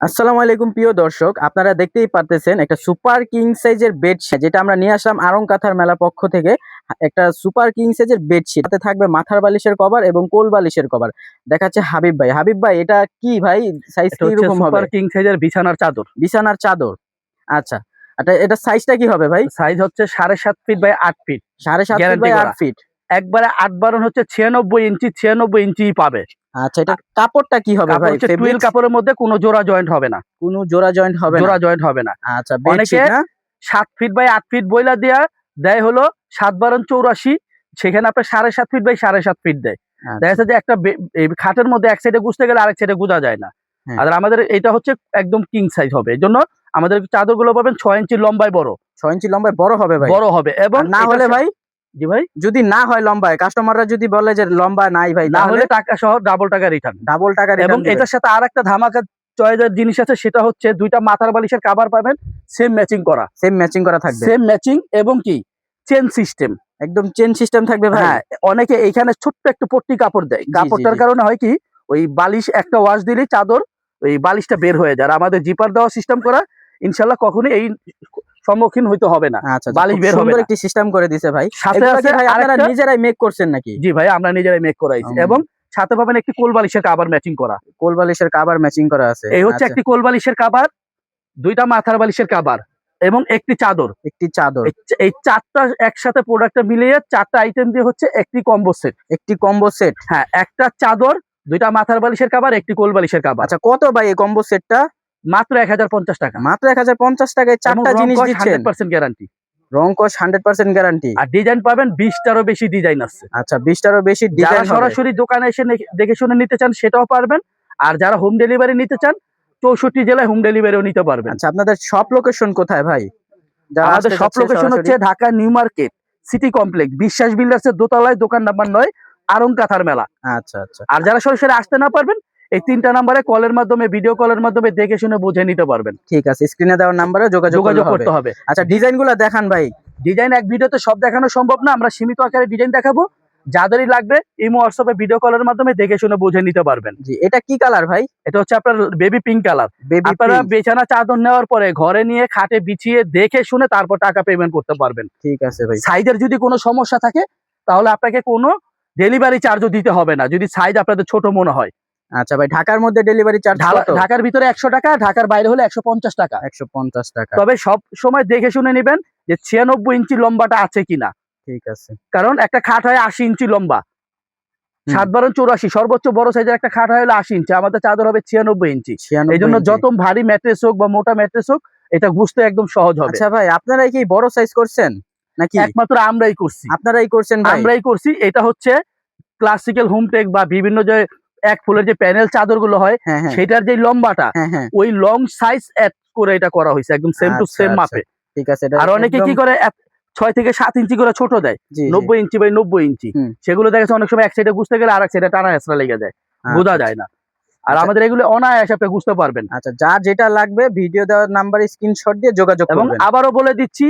আসসালামু আলাইকুম প্রিয় দর্শক, আপনারা দেখতেই পারতেছেন একটা সুপার কিং সাইজের বেডশিট যেটা আমরা নিয়ে আসলাম আড়ং কাঁথার মেলার পক্ষ থেকে। একটা সুপার কিং সাইজের বেডশিট, তাতে থাকবে মাথার বালিশের কভার এবং কোল বালিশের কভার। দেখাচ্ছে হাবিব ভাই। হাবিব ভাই, এটা কি ভাই, সাইজ এটা কি হচ্ছে রকম হবে? সুপার কিং সাইজের বিছানার চাদর। বিছানার চাদর, আচ্ছা। এটা সাইজটা কি হবে ভাই? সাইজ হচ্ছে 7.5 feet by 8 feet. 7.5 feet by 8 feet. একবারে 8 বারণ হচ্ছে 96 ইঞ্চি, 96 ইঞ্চি পাবে। আচ্ছা, এটা কাপড়টা কি হবে ভাই? টুইল কাপড়ের মধ্যে কোনো জোড়া জয়েন্ট হবে না। কোনো জোড়া জয়েন্ট হবে না? জোড়া জয়েন্ট হবে না। আচ্ছা, অনেকে 7 ফিট বাই 8 ফিট বইলা দেয় হলো 7 বারণ 84, সেখানে আপনার 7.5 ফিট বাই 7.5 ফিট দেয়। দেখা যাচ্ছে যে একটা খাটের মধ্যে এক সাইডে গুছতে গেলে আরেক সাইডে গুজা যায় না। আর আমাদের এটা হচ্ছে একদম কিং সাইজ হবে। এজন্য আমাদের চাদরগুলো পাবেন 6 ইঞ্চি লম্বায় বড়। 6 ইঞ্চি লম্বায় বড় হবে ভাই? বড় হবে। এবং না হলে ভাই, জি ভাই, যদি না হয় লম্বায়, কাস্টমাররা যদি বলে যে লম্বা নাই ভাই, না হলে টাকা সহ ডাবল টাকা রিটার্ন। ডাবল টাকা রিটার্ন। এবং এটার সাথে আরেকটা ধামাকা চয়েসের জিনিস আছে, সেটা হচ্ছে দুইটা মাথার বালিশের কভার পাবেন সেম ম্যাচিং করা। সেম ম্যাচিং করা থাকবে? Same matching. এবং কি চেন সিস্টেম, একদম চেন সিস্টেম থাকবে ভাই? হ্যাঁ। অনেকে এইখানে ছোট্ট একটু পট্টি কাপড় দেয়, কাপড়টার কারণে হয় কি, ওই বালিশ একটা ওয়াশ দিলেই চাদর ওই বালিশটা বের হয়ে যায়। আর আমাদের জিপার দেওয়া সিস্টেম করা, ইনশাআল্লাহ কখনোই এই সম্মুখীন হইতে হবে না। আচ্ছা, বালিশ বের হবে না। একটি সিস্টেম করে দিয়েছে ভাই। সাথে আছে ভাই আপনারা নিজেরাই মেক করছেন নাকি? জি ভাই, আমরা নিজেরাই মেক করাইছি। এবং সাথে পাবেন একটি কোল বালিশের কভার ম্যাচিং করা। কোল বালিশের কভার ম্যাচিং করা আছে? এই হচ্ছে একটি কোল বালিশের কভার, দুইটা মাথার বালিশের কভার এবং একটি চাদর। একটি চাদর। এই চারটা একসাথে প্রোডাক্টটা মিলিয়ে 4টা আইটেম দিয়ে হচ্ছে একটি কম্বো সেট। একটি কম্বো সেট? হ্যাঁ, একটা চাদর, দুইটা মাথার বালিশের কভার, একটি কোল বালিশের কভার। আচ্ছা, কত ভাই এই কম্বো সেটটা? মাত্র 1050 টাকা। মাত্র 1050 টাকায় চারটা জিনিস দিচ্ছেন? 100% গ্যারান্টি। রং কস 100% গ্যারান্টি। আর ডিজাইন পাবেন 20টারও বেশি ডিজাইন আছে। আচ্ছা, 20টারও বেশি ডিজাইন। যারা সরাসরি দোকানে এসে দেখে শুনে নিতে চান সেটাও পারবেন। আর যারা হোম ডেলিভারি নিতে চান 64 জেলায় হোম ডেলিভারিও নিতে পারবেন। আচ্ছা, আপনাদের শপ লোকেশন কোথায় ভাই? আমাদের শপ লোকেশন হচ্ছে Dhaka new market city complex, বিশ্বাস বিল্ডার্সের দোতলায়, দোকান নাম্বার 9, আড়ং কাঁথার মেলা। আচ্ছা আচ্ছা। আর যারা সরাসরি আসতে না পারবেন, এই 3টা নাম্বারে কলের মাধ্যমে, ভিডিও কলের মাধ্যমে দেখে শুনে বুঝে নিতে পারবেন। ঠিক আছে, স্ক্রিনে দেওয়া নাম্বারে যোগাযোগ করতে হবে। আচ্ছা, ডিজাইনগুলো দেখান ভাই। ডিজাইন এক ভিডিওতে সব দেখানো সম্ভব না, আমরা সীমিত আকারে ডিজাইন দেখাবো। যাদেরই লাগবে ইমো হোয়াটসঅ্যাপে ভিডিও কলের মাধ্যমে দেখে শুনে বুঝে নিতে পারবেন। জি, এটা কি কালার ভাই? এটা হচ্ছে আপনার বেবি পিঙ্ক কালার। আপনারা বিছানা চাদর নেওয়ার পরে ঘরে নিয়ে খাটে বিছিয়ে দেখে শুনে তারপর টাকা পেমেন্ট করতে পারবেন। ঠিক আছে ভাই। সাইজের যদি কোনো সমস্যা থাকে তাহলে আপনাকে কোনো ডেলিভারি চার্জও দিতে হবে না, যদি সাইজ আপনাদের ছোট মনে হয়। আচ্ছা ভাই, ঢাকার মধ্যে ডেলিভারি চার্জ কত? ঢাকার ভিতরে 100 টাকা, ঢাকার বাইরে হলে 150 টাকা। 150 টাকা। তবে সব সময় দেখে শুনে নেবেন যে 96 ইঞ্চি লম্বাটা আছে কিনা। ঠিক আছে। কারণ একটা খাট হয় 80 ইঞ্চি লম্বা, 7 বারণ 84, সর্বোচ্চ বড় সাইজের একটা খাট হয় 80 ইঞ্চি, আমাদের চাদর হবে 96 ইঞ্চি। এই জন্য যত ভারী ম্যাট্রেস হোক বা মোটা ম্যাট্রেস হোক, এটা বুঝতে একদম সহজ হবে। আচ্ছা ভাই, আপনারাই কি বড় সাইজ করছেন নাকি? একমাত্র আমরাই করছি। আপনারাই করছেন ভাই? আমরাই করছি। এটা হচ্ছে ক্লাসিক্যাল হোমটেক বা বিভিন্ন যে এক ফুলের যে প্যানেল চাদর গুলো হয়, সেটার যে লম্বাটা, ওই লং সাইজ এড করে এটা করা হয়েছে, একদম সেম টু সেম মাপে। ঠিক আছে। আর অনেকে কি করে 6 থেকে 7 ইঞ্চি করে ছোট দেয়, 90 ইঞ্চি বাই 90 ইঞ্চি। সেগুলো দেখেছে অনেক সময় এক সাইডে গুছতে গেলে আর এক সাইডে টানা হেঁচড়া লেগে যায়, বোঝা যায় না। আর আমাদের এগুলো অনায়াসে আপনি বুঝতে পারবেন। আচ্ছা, যা যেটা লাগবে ভিডিও দেওয়ার নাম্বারে স্ক্রিনশট দিয়ে যোগাযোগ করবেন। এবং আবারও বলে দিচ্ছি,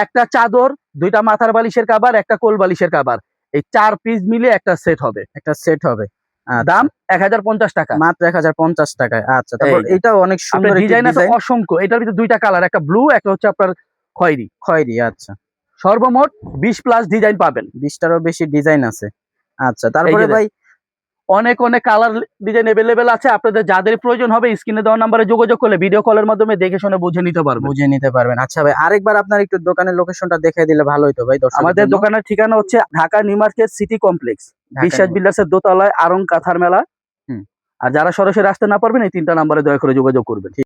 একটা চাদর, দুইটা মাথার বালিশের কভার, একটা কোল বালিশের কভার, এই 4 পিস মিলে একটা সেট হবে। একটা সেট হবে। দাম 1050 টাকা। মাত্র 1050 টাকায়। আচ্ছা, তারপর এটাও অনেক সুন্দর ডিজাইন আছে অসংখ্য। এটার ভিতরে 2টা কালার, একটা ব্লু, একটা হচ্ছে আপনার খয়েরি। আচ্ছা, সর্বমোট 20 প্লাস ডিজাইন পাবেন। 20টারও বেশি ডিজাইন আছে। আচ্ছা, তারপরে ভাই অনেক কালার ডিজাইন अवेलेबल আছে। আপনাদের যাদের প্রয়োজন হবে স্ক্রিনে দেওয়া নম্বরে যোগাযোগ করলে ভিডিও কলের মাধ্যমে দেখে শুনে বুঝে নিতে পারবেন। আচ্ছা ভাই, আরেকবার আপনার একটু দোকানের লোকেশনটা দেখিয়ে দিলে ভালো হতো ভাই। আমাদের দোকানের ঠিকানা হচ্ছে Dhaka new market city complex, বিশ্বাস বিল্ডার্সের দোতলায়, আড়ং কাঁথার মেলা। আর যারা সরাসরি আসতে না পারবেন এই 3টা নম্বরে দয়া করে যোগাযোগ করবেন।